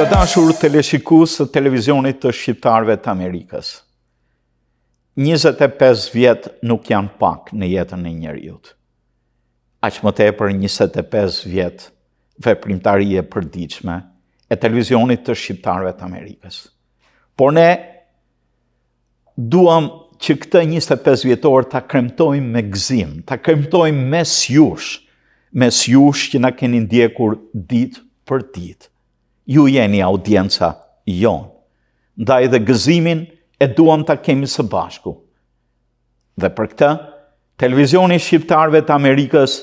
Të dashur teleshikues të televizionit të shqiptarëve të Amerikës. 25 vjet nuk janë pak në jetën e njeriut. Aq më tepër 25 vjet veprimtarie e përditshme e televizionit të shqiptarëve të Amerikës. Por ne duam që këtë 25 vjetor ta kremtojmë me gëzim, ta kremtojmë mes jush që na keni ndjekur ditë për ditë. Ju jeni audienca jonë. Ndaj dhe gëzimin e duam ta kemi së bashku. Dhe për këtë, Televizioni Shqiptarëve të Amerikës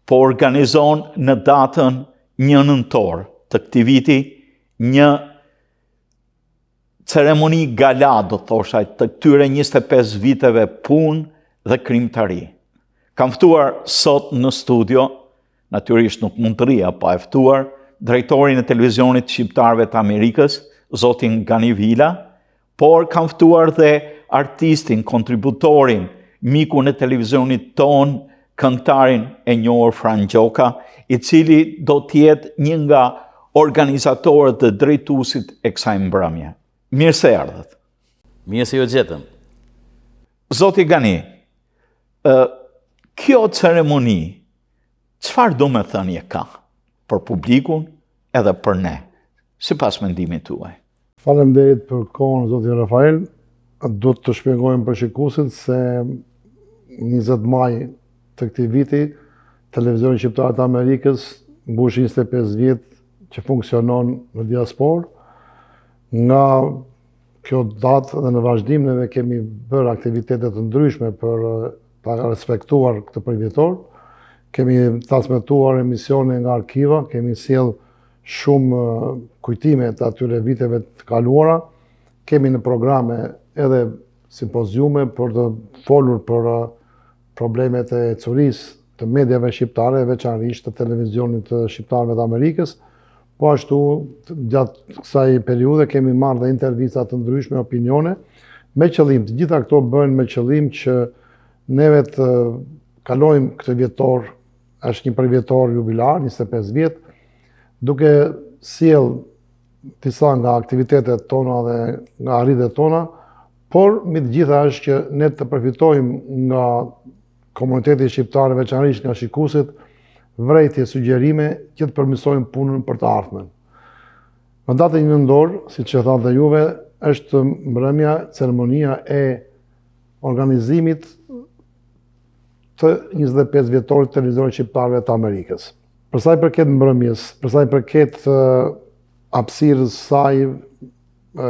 po organizon në datën 1 nëntor të këtij viti një ceremoni gala, do thosha, të këtyre 25 viteve punë dhe krimtari. Kam ftuar sot në studio, natyrisht nuk mund të rria pa e ftuar, drejtorin e Televizionit Shqiptarëve të Amerikës, zotin Gani Vila, por kam ftuar dhe artistin, kontributorin, mikun e televizionit ton, këngëtarin e njohur Fran Gjoka, i cili do të jetë një nga organizatorët dhe drejtuesit e kësaj mbrëmje. Mirë se erdhët. Mirë se ju gjetëm. Zoti Gani, kjo ceremoni, çfarë do me thënie ka për publikun edhe për ne, sipas mendimit tuaj? Faleminderit për kohën, zoti Rafael. Do të shpjegojmë për shikuesit se 20 maj të këtij viti Televizioni Shqiptar të Amerikës mbush 25 vjet që funksionon në diasporë. Nga kjo datë dhe në vazhdim neve kemi bërë aktivitete të ndryshme për ta respektuar këtë përvjetor. Kemi transmetuar emisione nga arkiva, kemi sjell shumë kujtime të atyre viteve të kaluara. Kemi në programe edhe simpoziume për të folur për problemet e curisë të mediave shqiptare, veçanërisht të Televizionit të Shqiptarëve të Amerikës. Po ashtu, gjatë kësaj periudhe kemi marrë dhe intervista të ndryshme, opinione, me qëllim, të gjitha këto bëhen me qëllim që neve të kalojmë këtë vjetor, është një përvjetor jubilar, 25 vjet, duke sjell disa nga aktivitetet tona dhe nga arritjet tona, por mbi të gjitha është që ne të përfitojmë nga komuniteti shqiptar, veçanërisht nga shikuesit, vërejtje, sugjerime që të përmirësojmë punën për të ardhmen. Në datën 1 nëntor, siç e thatë juve, është mbrëmja, ceremonia e organizimit të 25 vjetorit të Televizionit Shqiptarëve të Amerikës. Për sa i përket mbrëmjes, për sa i përket hapësirës saj,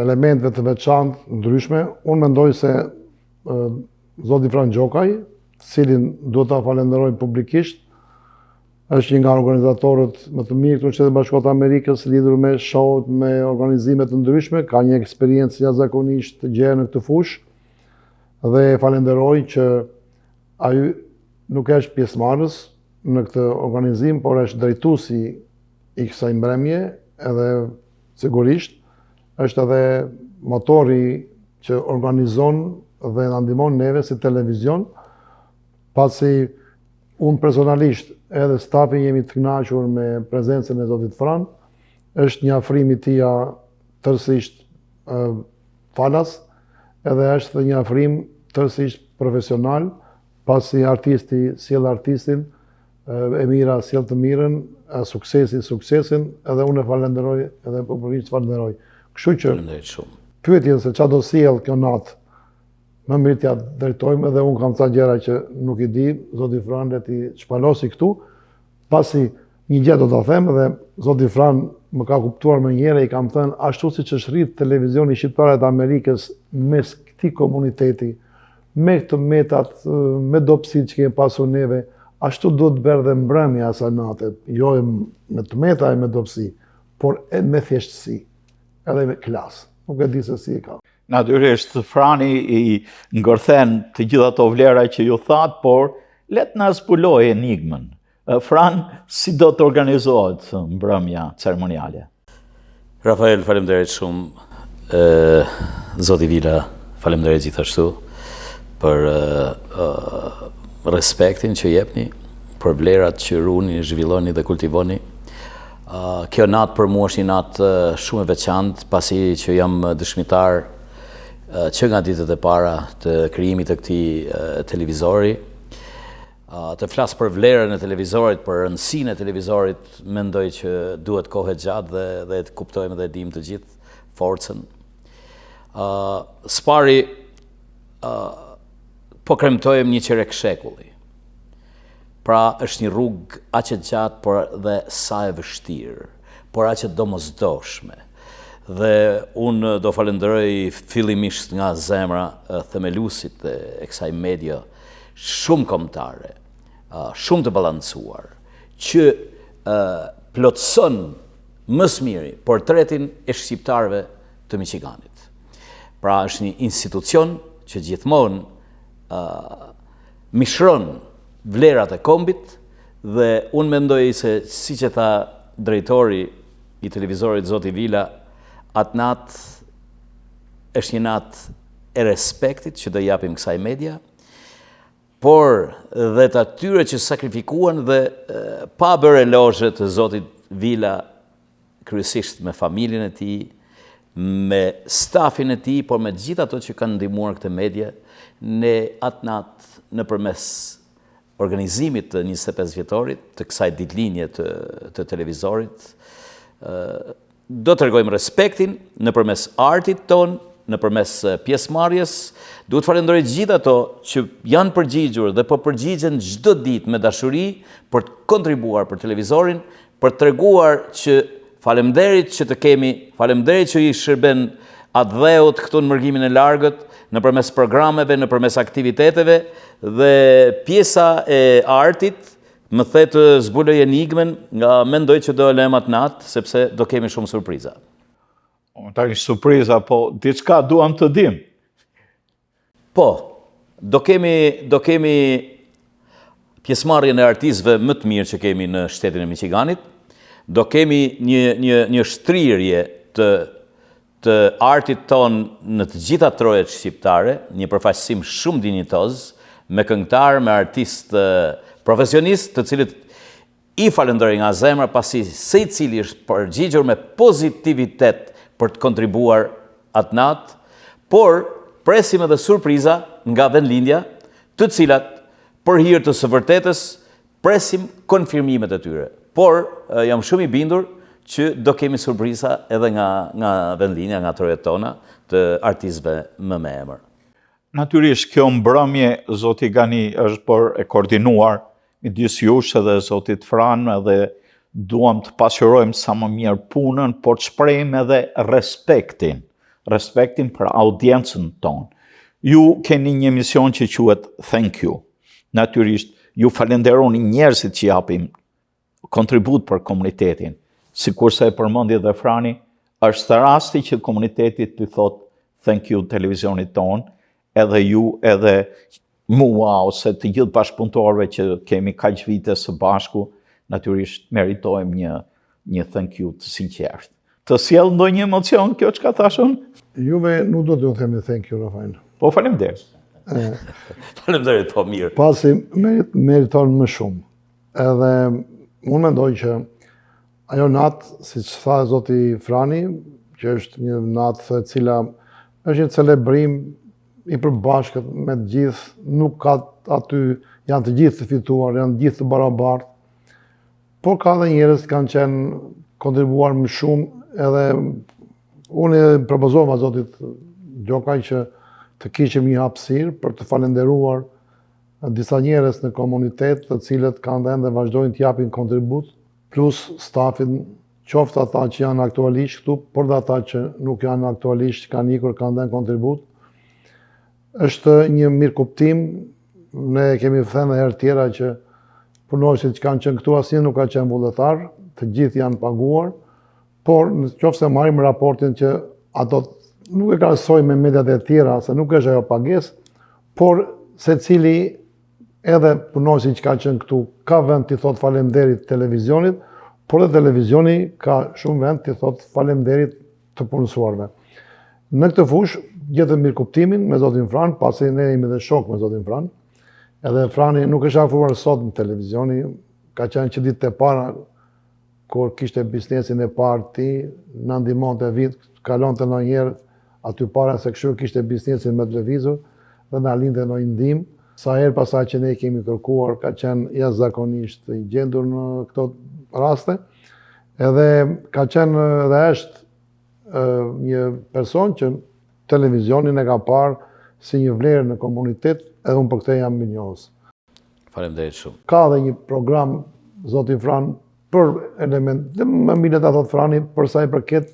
elementeve të veçantë, ndryshme, unë mendoj se zoti Fran Gjokaj, cilin duhet ta falenderoj publikisht, është një nga organizatorët më të mirë këtu në Shtetet Bashkuara të Amerikës, lidhur me show, me organizime të ndryshme, ka një eksperiencë jashtëzakonisht të gjerë në këtë fushë dhe falenderoj që ai nuk është pjesëmarrës në këtë organizim, por është drejtuesi i kësaj mbrëmje, edhe sigurisht është edhe motori që organizon dhe na ndihmon neve si televizion, pasi unë personalisht edhe stafi jemi të kënaqur me prezencën e zotit Fran, është një afrim i tij tërësisht falas, edhe është dhe një afrim tërësisht profesional, pasi artisti sjell artistin, e mira sjell të mirën, suksesi suksesin, edhe unë e falenderoj edhe popullsisht falenderoj. Kështu që pyetjen se çfarë do sjell kjo natë, më mirë t'ja drejtojmë, edhe unë kam ca gjëra që nuk i di, zoti Fran le t'i shpalosi këtu, pasi një gjë do ta them dhe zoti Fran më ka kuptuar më njëherë, i kam thënë ashtu siç është rrit Televizioni Shqiptar të Amerikës mes këtij komuniteti, me këtë metat, me dobësitë që kemi pasur neve, ashtu duhet të bërë dhe mbrëmja asaj nate, jo me të meta e me dobësi, por me thjeshtësi, edhe me klasë. Nuk e di se si e ka. Natyrisht, Frani i ngërthen të gjitha ato vlera që ju thatë, por let na zbuloj enigmën. Fran, si do të organizohet mbrëmja ceremoniale? Rafael, faleminderit shumë. Zoti Vila, faleminderit gjithashtu për respektin që jepni, për vlerat që runi, zhvilloni dhe kultivoni. Kjo natë për mua është një natë shumë e veçantë, pasi që jam dëshmitar që nga ditët e para të krijimit të këtij televizori. Të flas për vlerën e televizorit, për rëndësinë e televizorit, mendoj që duhet kohë gjatë dhe të kuptojmë dhe dim të gjithë forcën. Spari po kremtojmë një qerek shekulli. Pra është një rrugë aq e gjatë, por dhe sa e vështirë, por aq e domosdoshme. Dhe unë do falenderoj fillimisht nga zemra themeluesit e kësaj media shumë kombëtare, shumë të balancuar, që plotëson më së miri portretin e shqiptarëve të Michiganit. Pra është një institucion që gjithmonë mishron vlerat e kombit, dhe unë mendoj se, si që tha drejtori i televizorit Zoti Vila, atë natë është një natë e respektit që do japim kësaj media, por dhe të atyre që sakrifikuan dhe pa bërë elozhe të Zotit Vila, kryesisht me familjen e tij, me stafin e tij, por me gjithë ato që kanë ndihmuar këtë media, ne atë natë nëpërmes organizimit të 25 vjetorit të kësaj ditëlinje të televizorit, do të tregojmë respektin nëpërmes artit ton, nëpërmes pjesëmarrjes. Duhet falenderoj gjithë ato që janë përgjigjur dhe po përgjigjen çdo ditë me dashuri për të kontribuar për televizorin, për të treguar që faleminderit që të kemi, faleminderit që i shërben atë dheut këtu në Mërgimin e Largët, nëpërmes programeve, nëpërmes aktiviteteve, dhe pjesa e artit më the të zbuloj enigmen, nga mendoj që do e lëm atë natë, sepse do kemi shumë surpriza. Tani surpriza, po diçka duam të dim. Po, do kemi pjesëmarrjen e artistëve më të mirë që kemi në shtetin e Michiganit, do kemi një shtrirje të artit ton në të gjitha trojet shqiptare, një përfaqësim shumë dinjitoz, me këngëtar, me artistë profesionistë, të cilët i falenderoj nga zemra, pasi secili është përgjigjur me pozitivitet për të kontribuar atë natë, por presim edhe surpriza nga vendlindja, të cilat për hir të së vërtetës presim konfirmimet e tyre. Por jam shumë i bindur që do kemi surpriza edhe nga vendlindja, nga trojet tona, të artistëve më me emër. Natyrisht, kjo mbrëmje, Zoti Gani, është për e koordinuar midis jush edhe Zotit Fran, edhe duam të pasqyrojmë sa më mirë punën, por të shprehim edhe respektin për audiencën tonë. Ju keni një mision që quhet Thank You. Natyrisht, ju falenderoni njerëzit që japin kontribut për komunitetin. Sikurse e përmendi dhe Frani, është rasti që komunitetit të thot thank you televizionit tonë, edhe ju, edhe mua, ose të gjithë bashkëpunëtorëve që kemi kaq vite së bashku, natyrisht meritojmë një thank you të sinqert. Të sjell ndonjë emocion kjo çka thashun? Juve nuk do t'ju themi thank you, Rafael. Po faleminderit. Faleminderit, po mirë. Pasi meriton më shumë. Edhe unë mendoj që ajo natë, si që tha Zoti Frani, që është një natë e cila është një celebrim i përbashkët me të gjithë, nuk ka aty, janë të gjithë të fituar, janë të gjithë të barabartë, por ka dhe njerëz kanë qenë kontribuar më shumë, edhe unë e propozova Zotit Gjokaj që të kishim një hapësirë për të falenderuar disa njerëz në komunitet, të cilët kanë dhënë dhe vazhdojnë të japin kontribut, plus stafin, qoftë ata që janë aktualisht këtu, por dhe ata që nuk janë aktualisht, kanë ikur, kanë dhënë kontribut. Është një mirëkuptim, ne kemi thënë herë tjera që punonësit që kanë qenë këtu asnjë nuk ka qenë vullnetar, të gjithë janë paguar, por nëse marrim raportin që ato nuk e krahasoj me mediat e tjera, se nuk është ajo pagesë, por secili edhe punonësi që ka qenë këtu ka vend t'i thot faleminderit televizionit, por edhe televizioni ka shumë vend t'i thot faleminderit të punësuarve. Në këtë fushë gjetëm mirëkuptimin me Zotin Fran, pasi ne jemi dhe shok me Zotin Fran. Edhe Frani nuk është afruar sot në televizioni, ka qenë që ditët e para kur kishte biznesin e parë ti, në ndihmonte vit, kalonte ndonjëherë aty para se kështu kishte biznesin me televizor dhe na linte ndonjë ndihmë. Sa herë pasaj që ne kemi kërkuar, ka qenë jashtëzakonisht i gjendur në këto raste, edhe ka qenë dhe është një person që televizionin e ka parë si një vlerë në komunitet, edhe unë për këtë jam mirënjohës. Faleminderit shumë. Ka dhe një program, zoti Fran, për element, dhe më mirë ta thot Frani, për sa i përket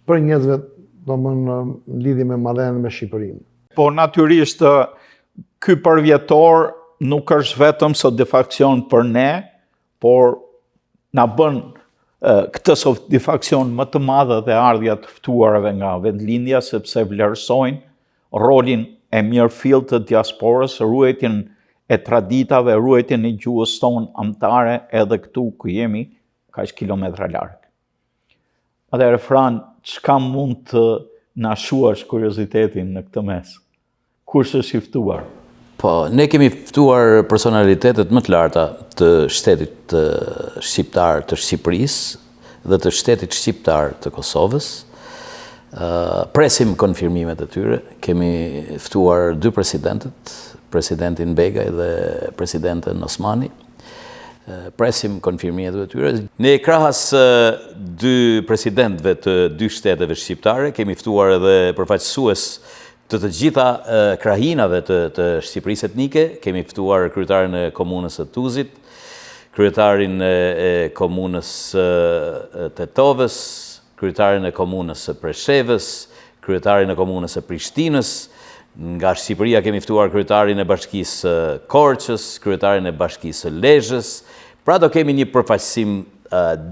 për njerëzve, domethënë në lidhje me marrëdhënien me Shqipërinë. Po natyrisht ky përvjetor nuk është vetëm satisfaksion për ne, por na bën këtë satisfaksion më të madhe dhe ardhja të ftuarve nga vendlindja, sepse vlerësojnë rolin e mirëfillt të diasporës, ruajtjen e traditave, ruajtjen e gjuhës tonë amtare edhe këtu ku jemi kaq kilometra larg. Atëherë Fran, çka mund të na shuash kuriozitetin në këtë mes? Kush është i ftuar? Po, ne kemi ftuar personalitetet më të larta të shtetit shqiptar të Shqipërisë dhe të shtetit shqiptar të Kosovës. Presim konfirmimet e tyre. Kemi ftuar 2 presidentët, presidentin Begaj dhe presidenten Osmani. Presim konfirmimet e tyre. Ne krahas 2 presidentëve të 2 shteteve shqiptare, kemi ftuar edhe përfaqësues të gjitha krahinave të Shqipërisë etnike. Kemi ftuar kryetarin e komunës së Tuzit, kryetarin e komunës Tetovës, kryetarin e komunës së Preshevës, kryetarin e komunës së Prishtinës. Nga Shqipëria kemi ftuar kryetarin e bashkisë Korçës, kryetarin e bashkisë Lezhës. Pra do kemi një përfaqësim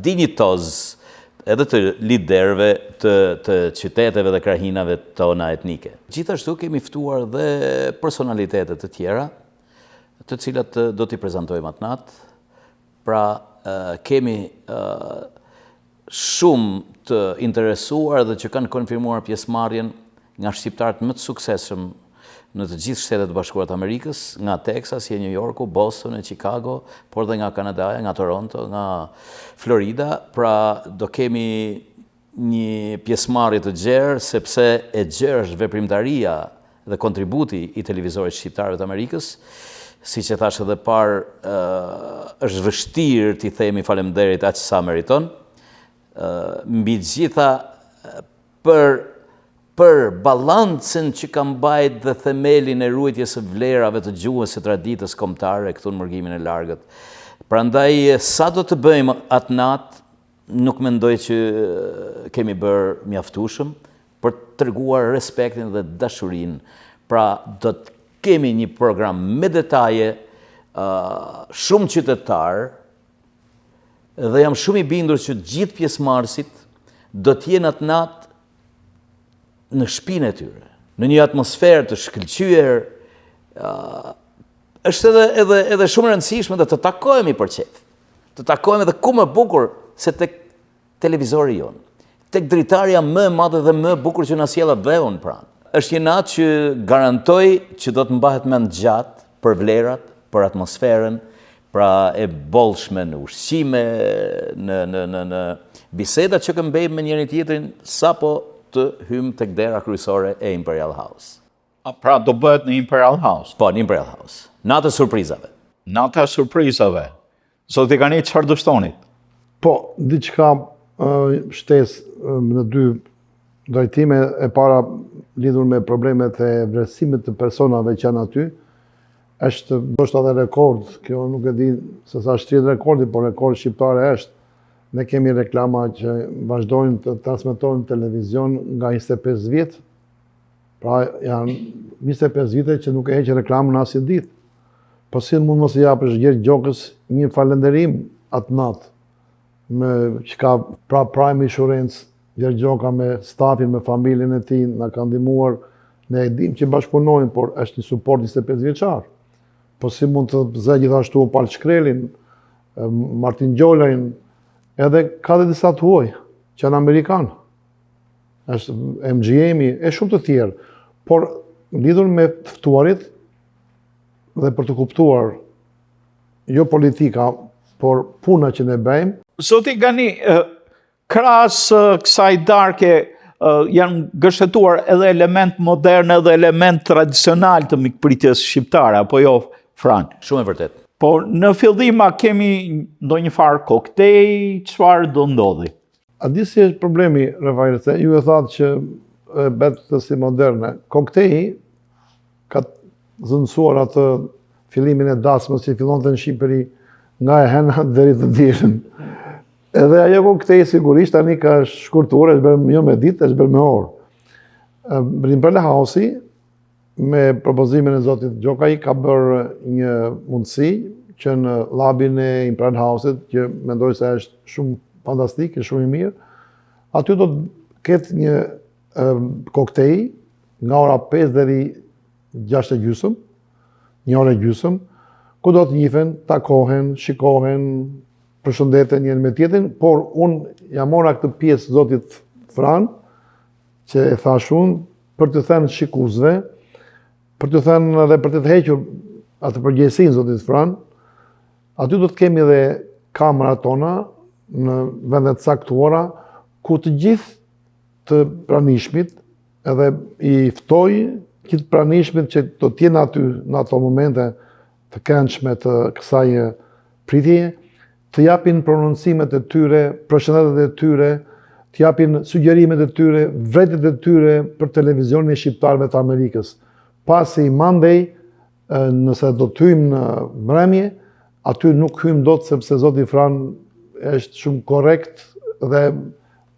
dinjitoz edhe të liderëve të qyteteve dhe krahinave tona etnike. Gjithashtu kemi ftuar dhe personalitetet të tjera, të cilat do t'i prezantojmë atë natë. Pra kemi shumë të interesuar dhe që kanë konfirmuar pjesëmarrjen nga shqiptarët më të suksesshëm në të gjithë Shtetet e Bashkuara të Amerikës, nga Texas, New Yorku, Boston, Chicago, por dhe nga Kanadaja, nga Toronto, nga Florida. Pra do kemi një pjesëmarrje të gjerë, sepse e gjerë është veprimtaria dhe kontributi i televizorit shqiptarëve të Amerikës. Siç e thash edhe parë, është vështirë t'i themi faleminderit aq sa meriton. Mbi gjitha për balancën që ka mbajt dhe themelin e ruajtjes së vlerave të gjuhës së traditës kombëtare këtu në Mërgimin e Largët. Prandaj sa do të bëjmë atë natë, nuk mendoj që kemi bërë mjaftueshëm për të treguar respektin dhe dashurinë. Pra do të kemi një program me detaje, shumë qytetar, dhe jam shumë i bindur që gjithë pjesëmarrësit do të jenë atë natë në shtëpinë e tyre, në një atmosferë të shkëlqyer. Është edhe shumë e rëndësishme dhe të takohemi për qef. Të takohemi dhe ku më bukur se tek televizori jonë. Tek dritarja më e madhe dhe më e bukur që na sjell dhe unë pranë. Është një natë që garantoj që do të mbahet mend gjatë për vlerat, për atmosferën, pra e bollshme në ushqime, në biseda që këmbejmë me njëri tjetrin sapo të hymë tek dera kryesore e Imperial House. Pra do bëhet në Imperial House? Po, në Imperial House. Nata e surprizave. Nata e surprizave. Zoti Gani, çfarë dështonit? Po, diçka shtesë në 2 drejtime. E para lidhur me problemet e vlerësimit të personave që janë aty. Është ndoshta edhe rekord, kjo nuk e di se sa është rekordi, por rekord shqiptare është. Ne kemi reklama që vazhdojnë të transmetojnë në televizion nga 25 vjet. Pra janë 25 vite që nuk e heqë reklamën asnjë ditë. Po si mund mos i japësh Gjergj Gjokës një falënderim atë natë, me që ka pra Prime Insurance, Gjergj Gjoka me stafin, me familjen e tij, na ka ndihmuar, ne e dim që bashkëpunojnë, por është një suport 25 vjeçar. Po si mund të zë gjithashtu Pal Shkrelin, Martin Gjolajn, edhe ka dhe disa të huaj, që janë Amerikanë. Është MGM-i, e shumë të tjerë. Por lidhur me të ftuarit dhe për të kuptuar jo politika, por puna që ne bëjmë. Zoti Gani, krahas kësaj darke janë gështetuar edhe element modern edhe element tradicional të mikpritjes shqiptare, apo jo, Fran? Shumë e vërtet. Por në fillim a kemi ndonjë farë koktej, çfarë do ndodhi? A di si është problemi, Rafael, se ju e thatë që betë të si moderne. Kokteji ka zënësuar atë fillimin e dasmës që fillon të në Shqipëri nga e hena deri të dirën. Edhe ajo koktej sigurisht tani ka shkurtuar, është bërë jo me ditë, është bërë me orë. Imprell House me propozimin e zotit Gjokaj ka bërë një mundësi që në labin e Imprell House-it, që mendoj se është shumë fantastik, është shumë i mirë, aty do të ketë një koktej nga ora 5 deri 6:30, një orë e gjysmë, ku do të njihen, takohen, shikohen, përshëndeten njën me tjetrin, por unë jam mora këtë pjesë zotit Fran, që e thash unë, për të thënë shikuesve, për të thënë edhe për të hequr atë përgjegjësinë zotit Fran, aty do të kemi edhe kamerat tona në vendet caktuara, ku të gjithë të pranishmit, edhe i ftoj gjithë pranishmit që do t'jenë aty në ato momente të këndshme të kësaj pritjeje, të japin prononcimet e tyre, përshëndetet e tyre, të japin sugjerimet e tyre, vretjet e tyre për televizionin e shqiptarëve të Amerikës. Pasi Monday, nëse do të hyjmë në mbrëmje, aty nuk hyjmë dot sepse zoti Fran është shumë korrekt dhe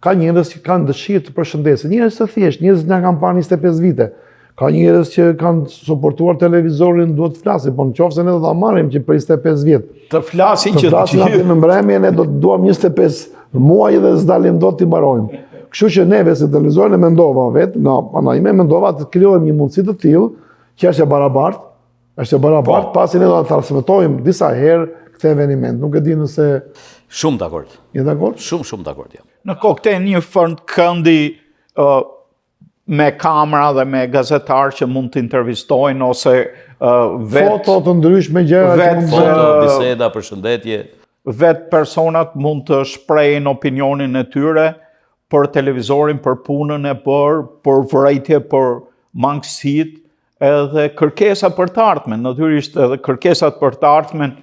ka njerëz që kanë dëshirë të përshëndesin. Njerëz të thjeshtë, njerëz që kanë parë 25 vite. Ka njerëz që kanë suportuar televizorin, duhet të flasin, po nëse ne do ta marrim që për 25 vjet. Të flasin që të në mbrëmje, ne do të duam 25 muaj dhe s'dalim dot t'i mbarojmë. Kështu që neve si televizorin e mendova vetë, ana ime mendova të krijojmë një mundësi të tillë që është e barabartë, pasi ne do ta transmetojmë disa herë këtë eveniment. Nuk e di nëse Shumë dakord. Je dakord? Shumë dakord jam. në koktej një fond këndi me kamera dhe me gazetarë që mund të intervistojnë ose foto të ndryshme gjëra që mund Foto, biseda, përshëndetje. vetë personat mund të shprehin opinionin e tyre për televizorin, për punën e bërë, për vërejtje, për mangësit, edhe kërkesa për të ardhmen. Natyrisht edhe kërkesat për të ardhmen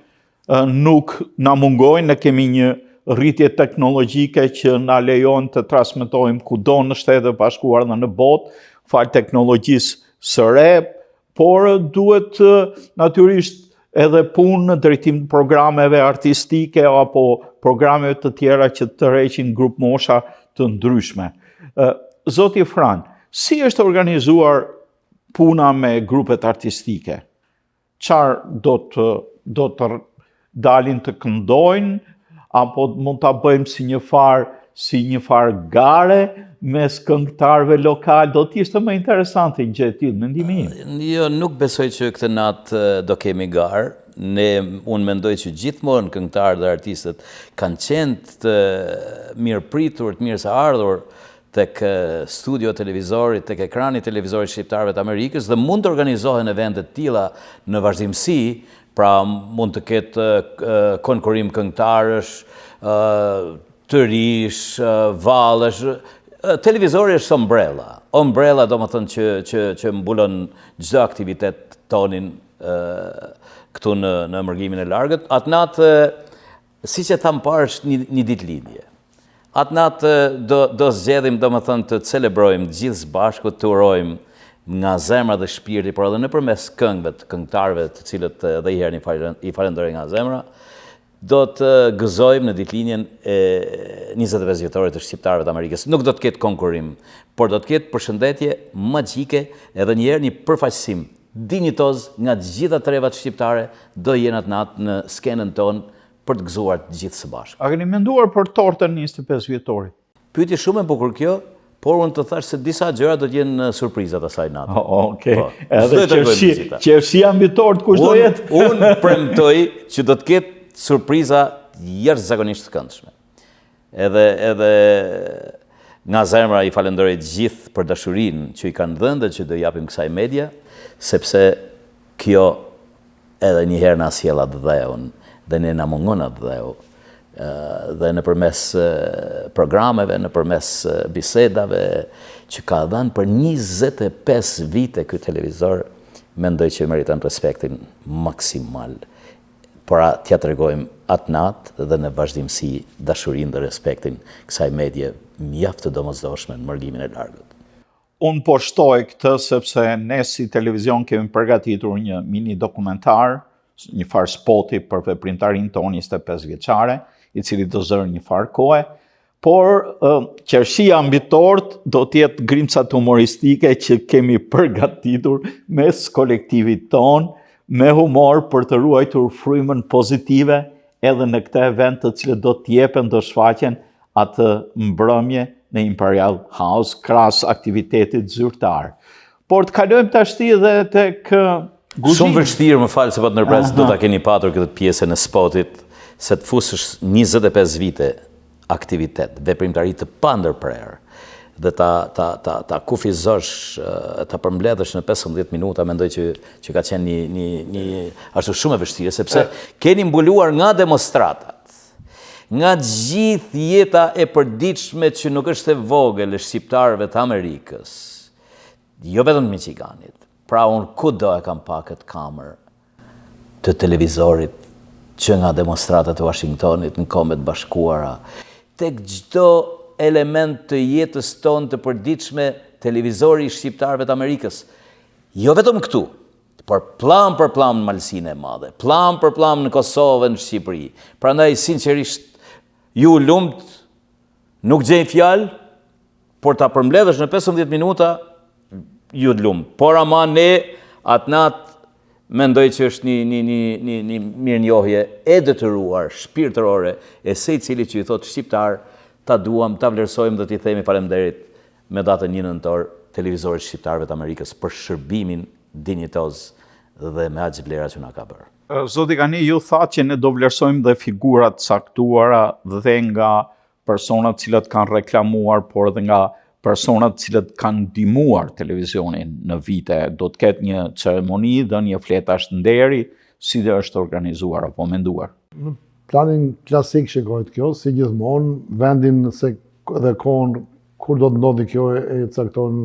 nuk na mungojnë, ne kemi një rritje teknologjike që na lejon të transmetojmë kudo në Shtetet e Bashkuara dhe në botë, fal teknologjisë së re, por duhet natyrisht edhe punë në drejtim të programeve artistike apo programeve të tjera që të tërheqin grup mosha të ndryshme. Zoti Fran, si është organizuar puna me grupet artistike? Çfarë do të dalin të këndojnë, apo mund ta bëjmë si një farë gare mes këngëtarëve lokal? Do të ishte më interesante një gjë e tillë, mendimi im. Jo, nuk besoj që këtë natë do kemi garë. Unë mendoj që gjithmonë këngëtarët dhe artistët kanë qenë të mirë pritur, të mirë së ardhur tek studio televizorit, tek ekrani televizorit shqiptarëve të Amerikës, dhe mund të organizohen evente të tilla në vazhdimsi. Pra mund të ketë konkurim këngëtarësh, të rish, vallësh. Televizori është ombrella. Ombrella do më thënë që mbulon çdo aktivitet tonin këtu në mërgimin e largët. Atë natë, siç e tham parë, është një ditëlindje. Atë natë do zgjedhim, do më thënë, të celebrojmë gjithë së bashku, të urojmë nga zemra dhe shpirti, por edhe nëpërmes këngëve të këngëtarëve të cilët edhe herë i falenderoj nga zemra, do të gëzojmë në ditëlindjen e 25 vjetorit të shqiptarëve të Amerikës. Nuk do të ketë konkurim, por do të ketë përshëndetje magjike, edhe një herë një përfaqësim dinjitoz nga të gjitha trevat shqiptare do jenë atë natë në skenën tonë për të gëzuar të gjithë së bashku. A keni menduar për tortën 25 vjetorit? Pyetje shumë e bukur kjo, por unë të thash se disa gjëra do të jenë surprizat asaj natë. Okej. Edhe qershia mbi tort kush do jetë? Unë premtoj që do të ketë surpriza jashtëzakonisht të këndshme. Edhe nga zemra i falenderoj të gjithë për dashurinë që i kanë dhënë dhe që do japim kësaj media, sepse kjo edhe një herë na sjell atë dheun dhe ne na mungon atë dhe nëpërmes programeve, nëpërmes bisedave që ka dhënë për 25 vite ky televizor, mendoj që meriton respektin maksimal. Por t'ja tregojmë atë natë dhe në vazhdimsi dashurinë dhe respektin kësaj medie mjaft të domosdoshme në mërgimin e largët. Unë po shtoj këtë sepse ne si televizion kemi përgatitur një mini dokumentar, një farë spoti për veprimtarin tonë 25 vjeçare, i cili do zërë një farë kohë, por qershia mbi tort do t'jetë grimcat humoristike që kemi përgatitur mes kolektivit tonë, me humor për të ruajtur frymën pozitive edhe në këtë event të cilët do t'jepen të shfaqen atë mbrëmje në Imperial House, krahas aktivitetit zyrtar. Por të kalojmë tashti edhe tek guzhimi. Shumë vështirë, më falë se po të nërpres, do ta keni patur këtë pjesën e spotit, se të fusësh 25 vite aktivitet, veprimtari të pandërprerë, dhe ta kufizosh, ta përmbledhësh në 15 minuta, mendoj që ka qenë një ashtu shumë e vështirë, sepse keni mbuluar nga demonstratat, nga gjithë jeta e përditshme që nuk është e vogël e shqiptarëve të Amerikës, jo vetëm të Michiganit. Pra unë kudo e kam pa këtë kamer të televizorit që nga demonstratat e Washingtonit në Kombet Bashkuara, tek çdo element të jetës tonë të përditshme televizori i shqiptarëve të Amerikës. Jo vetëm këtu, por plam për plam në Malsinë e Madhe, plam për plam në Kosovë, në Shqipëri. Prandaj, sinqerisht, ju lumt, nuk gjej fjalë, por ta përmbledhësh në 15 minuta, ju lumt. Por ama ne, atë natë, mendoj që është një mirënjohje e detyruar, shpirtërore, e secili që i thotë shqiptar, ta duam, ta vlerësojmë dhe t'i themi faleminderit me datën 1 nëntor televizorit shqiptarëve të Amerikës për shërbimin dinjitoz dhe me aq vlera që na ka bërë. Zoti Kani, ju thatë që ne do vlerësojmë dhe figurat saktuara dhe nga personat cilët kanë reklamuar, por dhe nga personat cilët kanë ndihmuar televizionin në vite. Do të ketë një ceremoni dhe një fletash nderi, si dhe është organizuar apo menduar? Në planin klasik shikojt kjo, si gjithmonë, vendin dhe kohën kur do të ndodhi kjo e cakton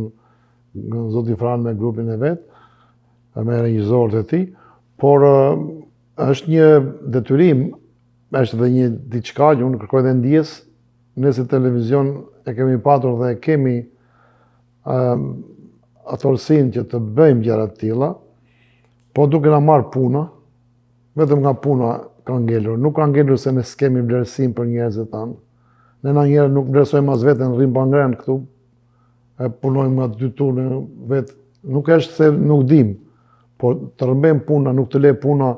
zoti Fran me grupin e vet, me regjizorët e tij, por është një detyrim, është dhe një diçka që unë kërkoj dhe ndjes, nëse televizion e kemi patur dhe kemi atërsin që të bëjmë gjëra të tilla, po duke na marrë puna, vetëm nga puna ka ngelur. Nuk ka ngelur se ne s'kemi vlerësim për njerëzit tanë. Ne na njerë nuk vlerësojmë as veten, rrim pa ngrenë këtu, e punojmë nga 2 turne vetë. Nuk është se nuk dim, por të rëmbem puna, nuk të le puna,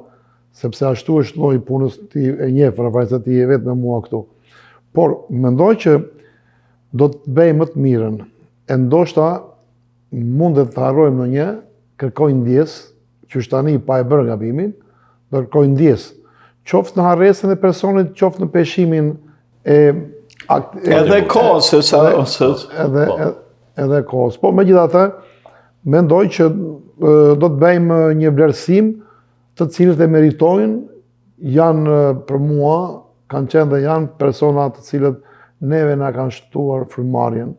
sepse ashtu është lloji punës, ti e njeh, rreth se ti je vetë me mua këtu. Por mendoj që do të bëjmë më të mirën. E ndoshta mundet të harrojmë në një, kërkoj ndjes, që është tani pa e bërë gabimin, do kërkoj ndjes. Qoftë në harresën e personit, qoftë në peshimin e... Edhe kohës, edhe kohës. Po, megjithatë, mendoj që do të bëjmë një vlerësim të cilët e meritojnë, janë për mua, kanë qenë dhe janë persona të cilët neve na kanë shtuar frymarrjen.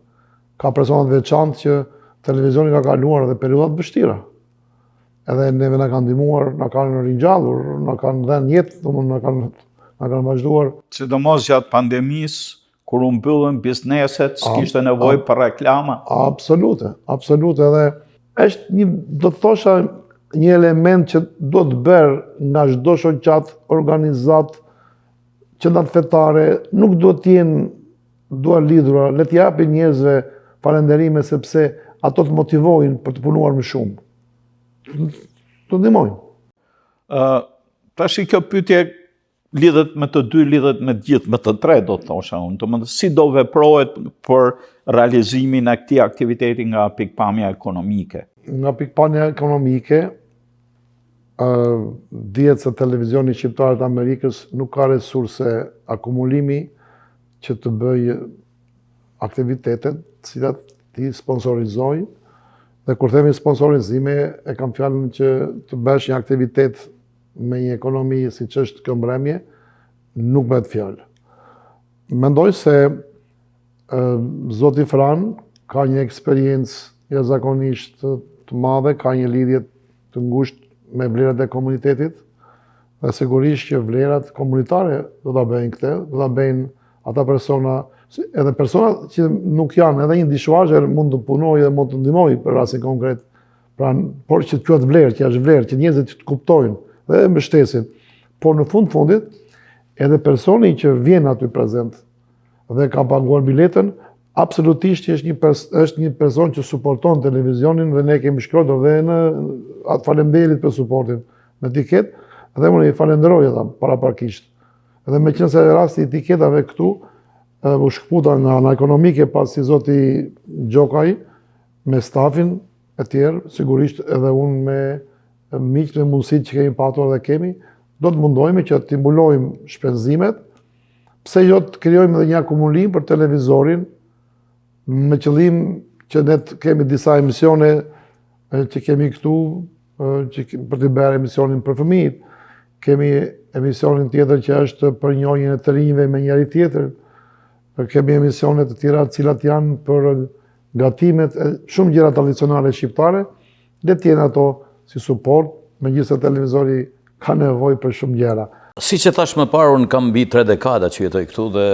Ka persona të veçantë që televizioni ka kaluar edhe periudha të vështira. Edhe neve na kanë ndihmuar, na kanë ringjallur, na kanë dhënë jetë, na kanë vazhduar. Sidomos gjatë pandemisë, kur u mbyllën bizneset, s'kishte nevojë për reklama. Absolute, edhe është do të thosha një element që do të bërë nga çdo shoqat, organizat, qendrat fetare, nuk do të jenë duar lidhura, le të japin njerëzve falënderime sepse ato të motivojnë për të punuar më shumë. Të ndihmojnë. Tash kjo pyetje lidhet me të dy, lidhet me gjithë, me të tre do të thosha unë. Domethënë si do veprohet për realizimin e këtij aktiviteti nga pikpamja ekonomike? Nga pikpamja ekonomike, dihet se televizioni shqiptar të Amerikës nuk ka resurse akumulimi që të bëjë aktivitetet, të cilat ti sponsorizoj. Dhe kur themi sponsorizime, e kam fjalën që të bësh një aktivitet me një ekonomi si që është këmbremje, nuk bëhet fjalë. Mendoj se Zoti Fran ka një eksperiencë jashtëzakonisht të madhe, ka një lidhje të ngushtë me vlerat e komunitetit, dhe sigurisht që vlerat komunitare do ta bëjnë këtë, do ta bëjnë ata persona, edhe persona që nuk janë, edhe një dishwasher mund të punojë dhe mund të ndihmojë për rastin konkret, por që të quhet vlerë, që është vlerë, që njerëzit të kuptojnë dhe e mbështesin. Por në fundit, edhe personi që vjen aty prezent dhe ka paguar biletën, absolutisht është një person që suporton televizionin dhe ne kemi shkruar dhe në atë faleminderit për suportin në tiket, dhe unë i falenderoj ata paraprakisht. Dhe me qenë se rasti i tiketave këtu u shkputa nga ana ekonomike pasi zoti Gjokaj me stafin e tjerë, sigurisht edhe unë me miqtë me mundësitë që kemi patur dhe kemi, do të mundohemi që të timbulojmë shpenzimet, pse jo të krijojmë edhe një akumulim për televizorin, me qëllim që ne kemi disa emisione që kemi këtu, për të bërë emisionin për fëmijët, kemi emisionin tjetër që është për njohjen e të rinjve me njëri tjetër, kemi emisione të tjera të cilat janë për gatimet, shumë gjëra tradicionale shqiptare, le të jenë ato si suport, megjithëse televizori ka nevojë për shumë gjëra. Si që thash më parë, unë kam mbi 3 dekada që jetoj këtu dhe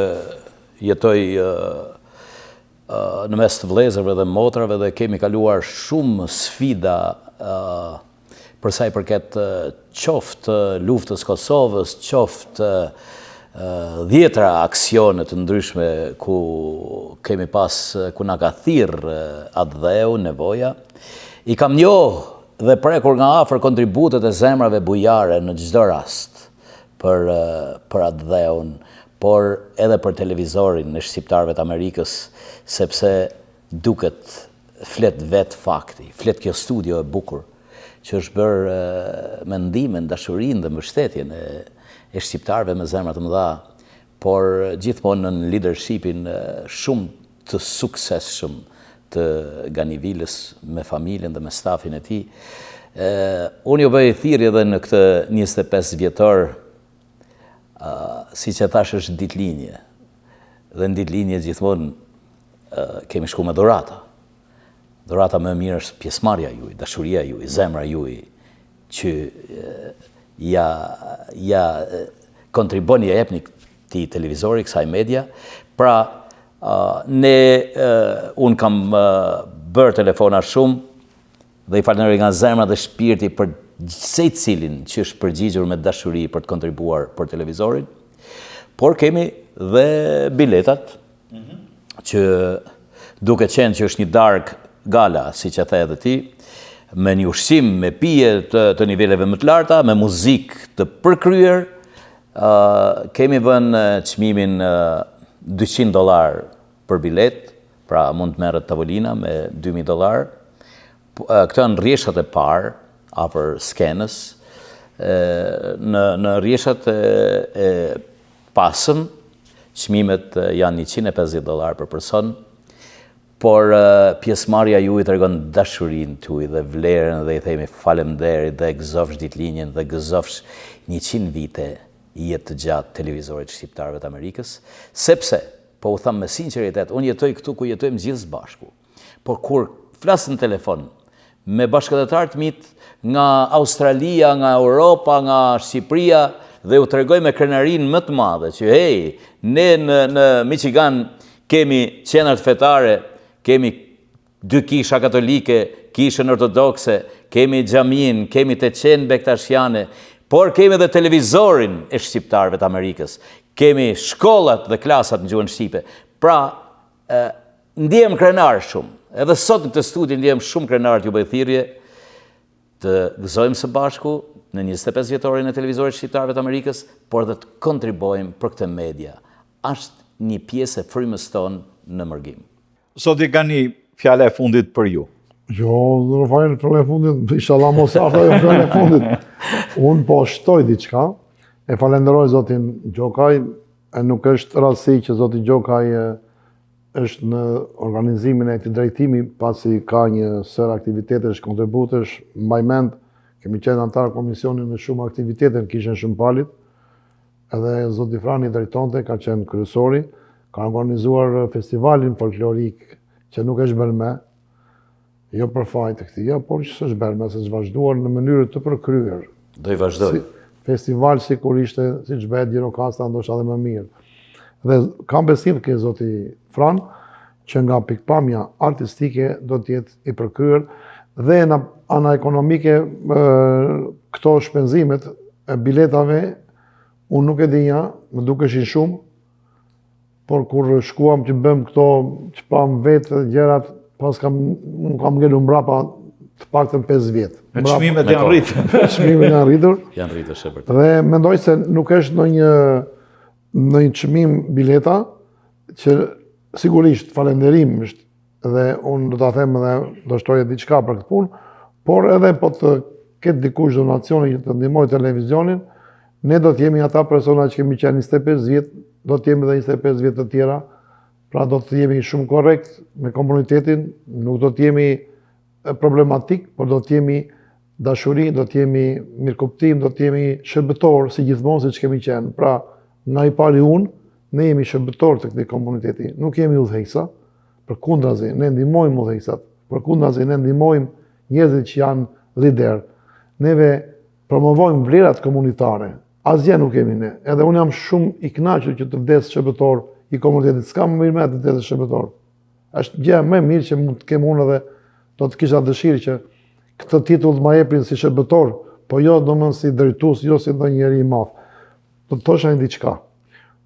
jetoj në mes të vëllezërve dhe motrave dhe kemi kaluar shumë sfida për sa i përket qoftë luftës Kosovës, qoftë 10 aksione të ndryshme ku kemi pas, ku na ka thirrë atë dheu, nevoja. I kam njohë dhe prekur nga afër kontributet e zemrave bujare në çdo rast për atë dheun, por edhe për televizorin në shqiptarëve të Amerikës, sepse duket flet vetë fakti, flet kjo studio e bukur, që është bërë me ndimin, dashurinë dhe mbështetjen e shqiptarëve me zemra të mëdha, por gjithmonë në leadershipin shumë të suksesshëm të Ganivilës me familjen dhe me stafin e tij. Unë jo bëj thirrje edhe në këtë 25 vjetor, si që thash është ditëlinje, dhe në ditëlinje gjithmonë kemi shku me dhurata. Dhurata më e mirë është pjesëmarrja juaj, dashuria juaj, zemra juaj, që ja kontriboni, ja jepni këtij televizori, kësaj media. Pra, unë kam bërë telefona shumë dhe i falenderoj nga zemra dhe shpirti për secilin që është përgjigjur me dashuri për të kontribuar për televizorin, por kemi dhe biletat, që duke qenë që është një darkë gala, si që the edhe ti, me një ushqim, me pije të niveleve më të larta, me muzikë të përkryer, kemi vënë çmimin $200 për bilet, pra mund të merret tavolina me $2,000. Këto janë rrjeshat e parë, afër skenës. Në rrjeshat e pasëm, çmimet janë $150 për person, por pjesëmarrja juaj tregon dashurinë tuaj dhe vlerën dhe i themi faleminderit dhe gëzofsh ditëlinjen dhe gëzofsh 100 vite jetë të gjatë televizorit shqiptarëve të Amerikës, sepse, po u tham me sinqeritet, unë jetoj këtu ku jetojmë gjithë së bashku, por kur flas në telefon me bashkëdhetar të mit nga Australia, nga Europa, nga Shqipëria, dhe u tregoj me krenarinë më të madhe që hey, ne në Michigan kemi qenart fetare, kemi 2 kisha katolike, kishën ortodokse, kemi xhamin, kemi të qenë bektashiane, por kemi edhe televizorin e shqiptarëve të Amerikës, kemi shkollat dhe klasat në gjuhën shqipe. Pra, ndjem krenar shumë, edhe sot në këtë studi ndjem shumë krenar t'ju bëj thirrje, të gëzojmë së bashku në 25 vjetorin e televizorit shqiptarëve të Amerikës, por dhe të kontribojmë për këtë media. Është një pjesë e frymës tonë në mërgim. Zoti Gani, fjala e fundit për ju. Jo, Rafael, fjala e fundit, inshallah mos afro fjala e fundit. Unë po shtoj diçka, e falenderoj zotin Gjokaj, nuk është rasti që zoti Gjokaj është në organizimin e këtij drejtimi, pasi ka një sër aktivitetesh, kontributesh, mbaj mend, Kemi qenë antar komisionin në shumë aktivitete në Kishën Shëmpalit, edhe zoti Frani drejtonte, ka qenë kryesori, ka organizuar festivalin folklorik që nuk është bërë me, jo për fajt të këtija, por që s'është bërë me, se është vazhduar në mënyrë të përkryer. Do i vazhdoj. Festival si kur ishte, si që bëhet Gjirokasta, ndoshta edhe më mirë. Dhe kam besim ke zoti Fran, që nga pikpamja artistike do t'jetë i përkryer, dhe në ana ekonomike këto shpenzimet e biletave, unë nuk e dinja, më dukeshin shumë, por kur shkuam që bëm këto, që pam vetë gjërat, pas unë kam ngelu mbrapa të paktën 5 vjetë. Çmimet janë rritur. Çmimet janë rritur. Janë rritur shepër. Dhe mendoj se nuk është ndonjë çmim bileta, që sigurisht falenderim është dhe unë do ta them dhe do shtoje diçka për këtë punë, por edhe po të ketë dikush donacione që të ndihmojë televizionin, ne do të jemi ata persona që kemi qenë 25 vjet, do të jemi edhe 25 vjet të tjera, pra do të jemi shumë korrekt me komunitetin, nuk do të jemi problematik, por do të jemi dashuri, do të jemi mirëkuptim, do të jemi shërbëtor si gjithmonë siç kemi qenë. Pra, nga i pari unë, ne jemi shërbëtor të këtij komuniteti, nuk jemi udhëheqësa, përkundrazi ne ndihmojmë udhëheqësat, përkundrazi ne ndihmojmë njerëzit që janë lider. Neve promovojmë vlerat komunitare. Asgjë nuk kemi ne. Edhe unë jam shumë i kënaqur që të vdes shërbëtor i komunitetit. S'kam më mirë me të vdes shërbëtor. Është gjë më e mirë që mund të kem unë edhe do të kisha dëshirë që këtë titull të ma jepin si shërbëtor, po jo domosdoshmë si drejtues, jo si ndonjë njeri i madh. Do të thosha një diçka.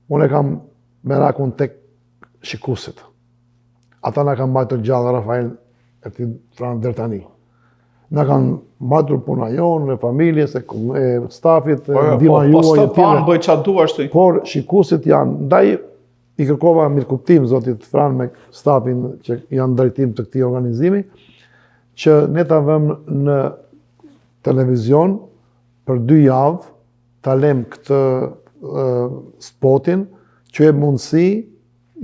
Unë e kam merakun tek shikuesit. Ata na kanë mbajtur gjallë Rafael e Fran deri tani. Na kanë mbajtur puna jonë, e familjes, e stafit, ndihma juaj. Po stafan bëj çfarë duash ti. Por shikuesit janë, ndaj i kërkova mirëkuptim zotit Fran me stafin që janë drejtim të këtij organizimi, që ne ta vëmë në televizion për 2 javë, ta lëm këtë spotin, që e mundësi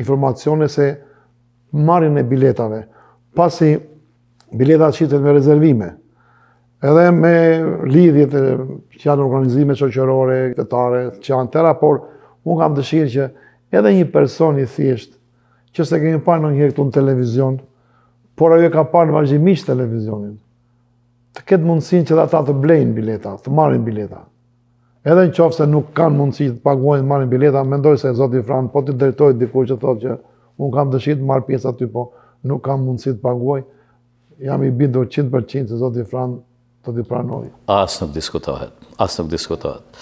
informacione se marrjen e biletave. Pasi biletat shitet me rezervime, edhe me lidhjet që janë organizime shoqërore, qytetare, që janë tëra, por unë kam dëshirë që edhe një person i thjesht, që se kemi parë ndonjëherë këtu në televizion, por ajo ka parë vazhdimisht televizionin, të ketë mundësinë që ata të blejnë bileta, të marrin bileta. Edhe në qoftë se nuk kanë mundësi të paguajnë të marrin bileta, mendoj se zoti Fran po të drejtojë dikush që thotë që unë kam dëshirë të marr pjesë aty, po nuk kam mundësi të paguaj. Jam i bindur 100% se zoti Fran do t'i pranojë. As nuk diskutohet, as nuk diskutohet.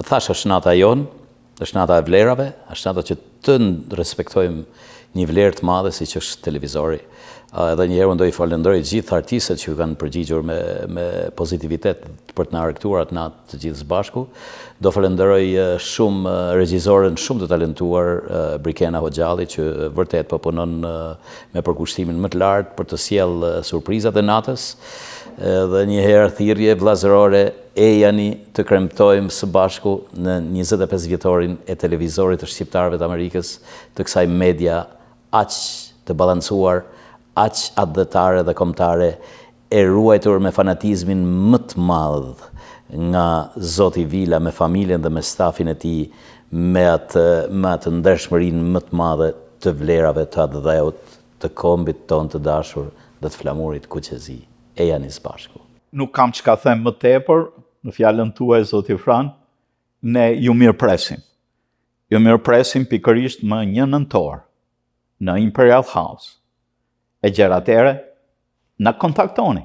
Thash është nata jonë, është nata e vlerave, është nata që të respektojmë një vlerë të madhe si që është televizori. Edhe njëherë do i falenderoj gjithë artistët që kanë përgjigjur me pozitivitet për të na argëtuar atë natë të gjithë së bashku. Do falenderoj shumë regjisorën shumë të talentuar Brikena Hoxhalli, që vërtet po punon me përkushtimin më të lartë për të sjellë surprizat e natës. Dhe njëherë thirrje vllazërore, ejani të kremtojmë së bashku në 25 vjetorin e televizorit të shqiptarëve të Amerikës, të kësaj media aq të balancuar, aq atdhetare dhe kombëtare, e ruajtur me fanatizmin më të madh nga zoti Vila, me familjen dhe me stafin e tij, me atë ndershmërinë më të madhe të vlerave të atdheut të kombit tonë të dashur dhe të flamurit kuqezi. E janë së bashku. Nuk kam çka them më tepër, në fjalën tuaj zoti Fran, ne ju mirëpresim. Ju mirëpresim pikërisht më 1 nëntor në Imperial House. E gjeratere, na kontaktoni.